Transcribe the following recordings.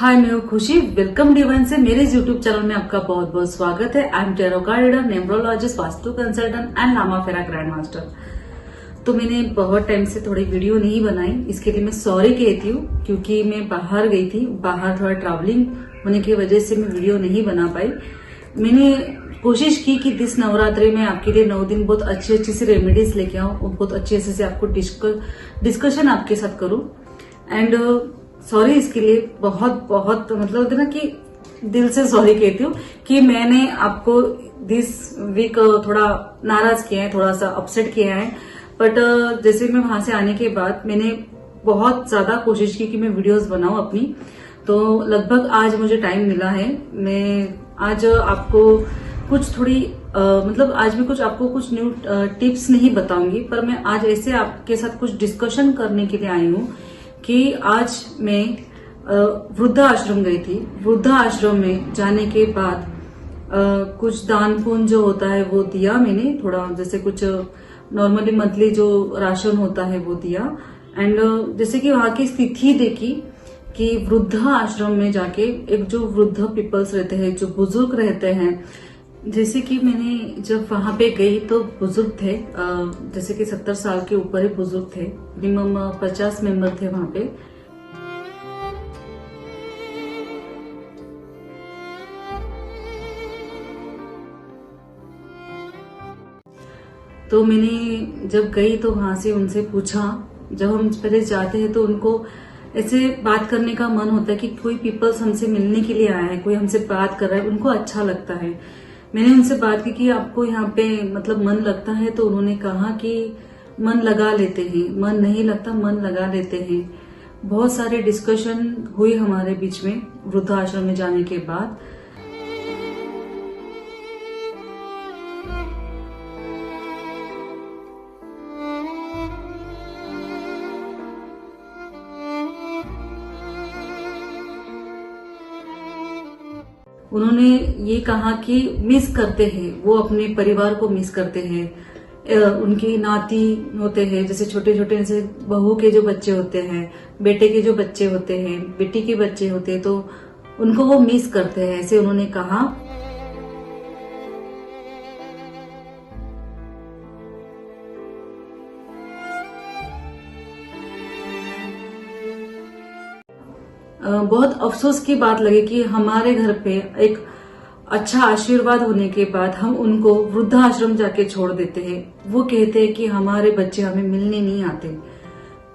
हाय, मैं हूँ खुशी। वेलकम डिवाइन से मेरे यूट्यूब चैनल में आपका बहुत बहुत स्वागत है। I am tarot card reader, numerologist, vastu consultant and Lama Fera grand master. तो मैंने बहुत टाइम से थोड़ी वीडियो नहीं बनाई, इसके लिए मैं सॉरी कहती हूँ, क्योंकि मैं बाहर गई थी। बाहर थोड़ा ट्रैवलिंग होने की वजह से मैं वीडियो नहीं बना पाई। मैंने कोशिश की कि दिस नवरात्रि में आपके लिए 9 दिन बहुत अच्छी अच्छी सी रेमेडीज लेके आऊं और बहुत अच्छे से आपको डिस्कशन आपके साथ करूं। एंड सॉरी इसके लिए बहुत बहुत मतलब ना कि दिल से सॉरी कहती हूँ कि मैंने आपको दिस वीक थोड़ा नाराज किया है, थोड़ा सा अपसेट किया है। बट जैसे मैं वहां से आने के बाद मैंने बहुत ज्यादा कोशिश की कि मैं वीडियोस बनाऊं अपनी। तो लगभग आज मुझे टाइम मिला है। मैं आज आपको कुछ थोड़ी मतलब आज मैं कुछ आपको कुछ न्यू टिप्स नहीं बताऊंगी, पर मैं आज ऐसे आपके साथ कुछ डिस्कशन करने के लिए आई हूँ कि आज मैं वृद्धा आश्रम गई थी। वृद्धा आश्रम में जाने के बाद कुछ दान पुण्य जो होता है वो दिया मैंने, थोड़ा जैसे कुछ नॉर्मली मंथली जो राशन होता है वो दिया। एंड जैसे कि वहां की स्थिति देखी कि वृद्धा आश्रम में जाके एक जो वृद्ध पीपल्स रहते हैं, जो बुजुर्ग रहते हैं, जैसे कि मैंने जब वहां पे गई तो बुजुर्ग थे, जैसे कि 70 साल के ऊपर ही बुजुर्ग थे। मिनिमम 50 मेंबर थे वहां पे। तो मैंने जब गई तो वहां से उनसे पूछा, जब हम पहले जाते हैं तो उनको ऐसे बात करने का मन होता है कि कोई पीपल्स हमसे मिलने के लिए आया है, कोई हमसे बात कर रहा है, उनको अच्छा लगता है। मैंने उनसे बात की कि आपको यहाँ पे मतलब मन लगता है, तो उन्होंने कहा कि मन लगा लेते हैं, मन नहीं लगता मन लगा लेते हैं। बहुत सारे डिस्कशन हुई हमारे बीच में वृद्धाश्रम में जाने के बाद। उन्होंने ये कहा कि मिस करते हैं, वो अपने परिवार को मिस करते हैं। उनकी नाती होते हैं, जैसे छोटे छोटे जैसे बहू के जो बच्चे होते हैं, बेटे के जो बच्चे होते हैं, बेटी के बच्चे होते हैं, तो उनको वो मिस करते हैं, ऐसे उन्होंने कहा। बहुत अफसोस की बात लगी कि हमारे घर पे एक अच्छा आशीर्वाद होने के बाद हम उनको वृद्धाश्रम जाके छोड़ देते हैं। वो कहते हैं कि हमारे बच्चे हमें मिलने नहीं आते।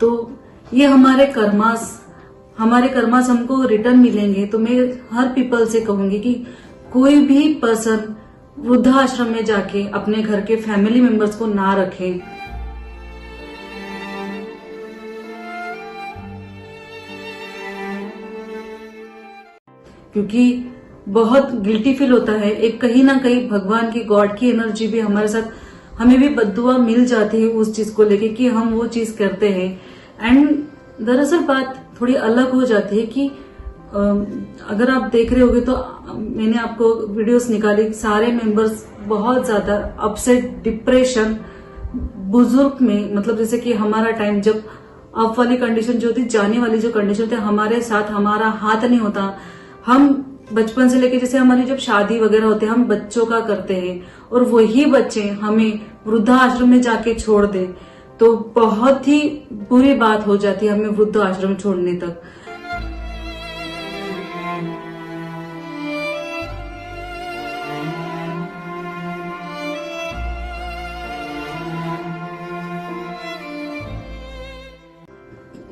तो ये हमारे कर्मास हमको रिटर्न मिलेंगे। तो मैं हर पीपल से कहूंगी कि कोई भी पर्सन वृद्धाश्रम में जाके अपने घर के फैमिली मेंबर्स को ना रखें। क्योंकि बहुत गिल्टी फील होता है। एक कहीं ना कहीं भगवान की, गॉड की एनर्जी भी हमारे साथ, हमें भी बद्दुआ मिल जाती है उस चीज को लेके कि हम वो चीज करते हैं। एंड दरअसल बात थोड़ी अलग हो जाती है कि अगर आप देख रहे होगे तो मैंने आपको वीडियोस निकाली, सारे मेंबर्स बहुत ज्यादा अपसेट, डिप्रेशन, बुजुर्ग में मतलब जैसे कि हमारा टाइम जब अप वाली कंडीशन जो थी, जाने वाली जो कंडीशन थी, हमारे साथ हमारा हाथ नहीं होता। हम बचपन से लेके जैसे हमारी जब शादी वगैरह होते हैं, हम बच्चों का करते हैं और वही बच्चे हमें वृद्धाश्रम में जाके छोड़ दे तो बहुत ही बुरी बात हो जाती है हमें वृद्धाश्रम छोड़ने तक।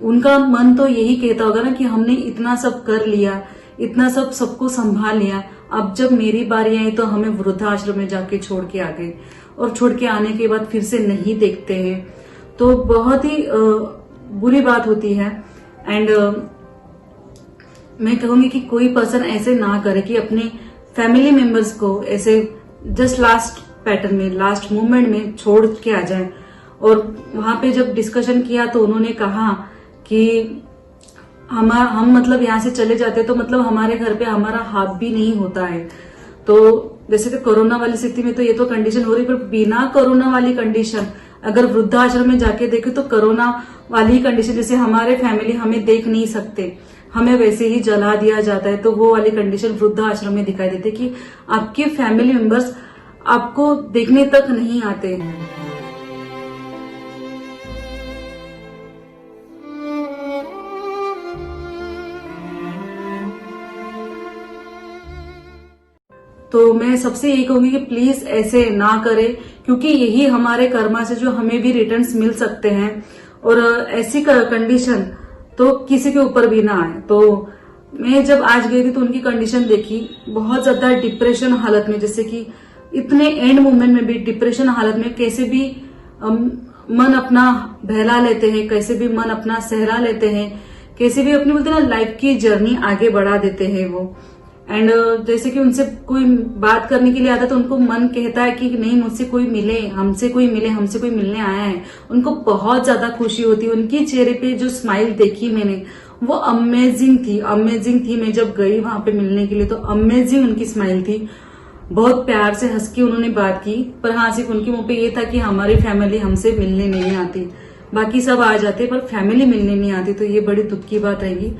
उनका मन तो यही कहता होगा ना कि हमने इतना सब कर लिया, इतना सब सबको संभाल लिया, अब जब मेरी बारी आई तो हमें वृद्धाश्रम में जाके छोड़ के आ गए, और छोड़ के आने के बाद फिर से नहीं देखते हैं, तो बहुत ही बुरी बात होती है। एंड मैं कहूंगी कि कोई पर्सन ऐसे ना करे कि अपने फैमिली मेंबर्स को ऐसे जस्ट लास्ट पैटर्न में, लास्ट मोमेंट में छोड़ के आ जाए। और वहां पे जब डिस्कशन किया तो उन्होंने कहा कि हम मतलब यहाँ से चले जाते तो मतलब हमारे घर पे हमारा हाथ भी नहीं होता है। तो जैसे कि कोरोना वाली स्थिति में तो ये तो कंडीशन हो रही, पर बिना कोरोना वाली कंडीशन अगर वृद्धाश्रम में जाके देखे तो कोरोना वाली कंडीशन, जैसे हमारे फैमिली हमें देख नहीं सकते, हमें वैसे ही जला दिया जाता है। तो वो वाली कंडीशन वृद्धाश्रम में दिखाई देती है कि आपके फैमिली मेंबर्स आपको देखने तक नहीं आते। तो मैं सबसे यही कहूंगी कि प्लीज ऐसे ना करें, क्योंकि यही हमारे कर्मा से जो हमें भी रिटर्न्स मिल सकते हैं, और ऐसी कंडीशन तो किसी के ऊपर भी ना आए। तो मैं जब आज गई थी तो उनकी कंडीशन देखी, बहुत ज्यादा डिप्रेशन हालत में, जैसे कि इतने एंड मोमेंट में भी डिप्रेशन हालत में कैसे भी मन अपना बहला लेते हैं, कैसे भी मन अपना सहला लेते हैं, कैसे भी अपनी बोलते हैं ना लाइफ की जर्नी आगे बढ़ा देते हैं वो। एंड जैसे कि उनसे कोई बात करने के लिए आता तो उनको मन कहता है कि नहीं मुझसे कोई मिले, हमसे कोई मिले, हमसे कोई मिलने आया है। उनको बहुत ज्यादा खुशी होती है। उनकी चेहरे पे जो स्माइल देखी मैंने वो अमेजिंग थी, अमेजिंग थी। मैं जब गई वहां पे मिलने के लिए तो अमेजिंग उनकी स्माइल थी। बहुत प्यार से हंस के उन्होंने बात की, पर हाँ सिर्फ उनके मुंह पे ये था कि हमारी फैमिली हमसे मिलने नहीं आती, बाकी सब आ जाते पर फैमिली मिलने नहीं आती। तो ये बड़ी दुख की बात रहेगी।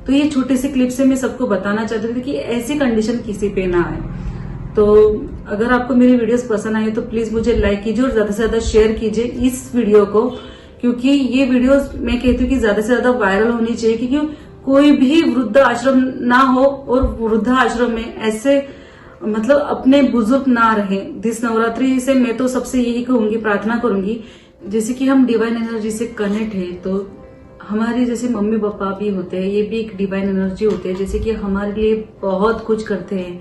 तो ये छोटे से क्लिप से मैं सबको बताना चाहती थी कि ऐसी कंडीशन किसी पे ना आए। तो अगर आपको मेरी वीडियोस पसंद आए तो प्लीज मुझे लाइक कीजिए और ज्यादा से ज्यादा शेयर कीजिए इस वीडियो को, क्योंकि ये वीडियोस मैं कहती हूँ कि ज्यादा से ज्यादा वायरल होनी चाहिए, क्योंकि कोई भी वृद्ध आश्रम ना हो और वृद्ध आश्रम में ऐसे मतलब अपने बुजुर्ग ना रहे। दिस नवरात्रि से मैं तो सबसे यही कहूंगी, प्रार्थना करूंगी, जैसे कि हम डिवाइन एनर्जी से कनेक्ट है, तो हमारे जैसे मम्मी पापा भी होते हैं, ये भी एक डिवाइन एनर्जी होती है, जैसे कि हमारे लिए बहुत कुछ करते हैं।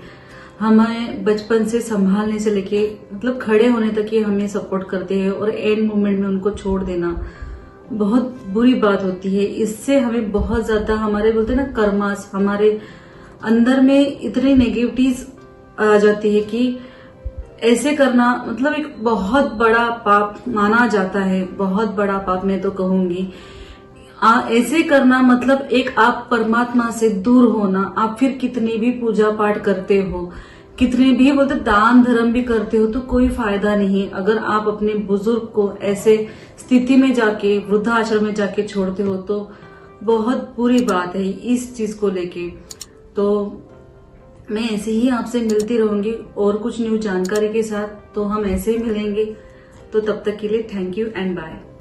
हमें बचपन से संभालने से लेके मतलब खड़े होने तक ये हमें सपोर्ट करते हैं, और एंड मोमेंट में उनको छोड़ देना बहुत बुरी बात होती है। इससे हमें बहुत ज्यादा हमारे बोलते हैं ना कर्मास, हमारे अंदर में इतनी नेगेटिविटीज आ जाती है कि ऐसे करना मतलब एक बहुत बड़ा पाप माना जाता है, बहुत बड़ा पाप मैं तो कहूंगी। ऐसे करना मतलब एक आप परमात्मा से दूर होना। आप फिर कितनी भी पूजा पाठ करते हो, कितने भी बोलते दान धर्म भी करते हो, तो कोई फायदा नहीं अगर आप अपने बुजुर्ग को ऐसे स्थिति में जाके वृद्धाश्रम में जाके छोड़ते हो। तो बहुत बुरी बात है इस चीज को लेके। तो मैं ऐसे ही आपसे मिलती रहूंगी और कुछ न्यू जानकारी के साथ, तो हम ऐसे ही मिलेंगे। तो तब तक के लिए थैंक यू एंड बाय।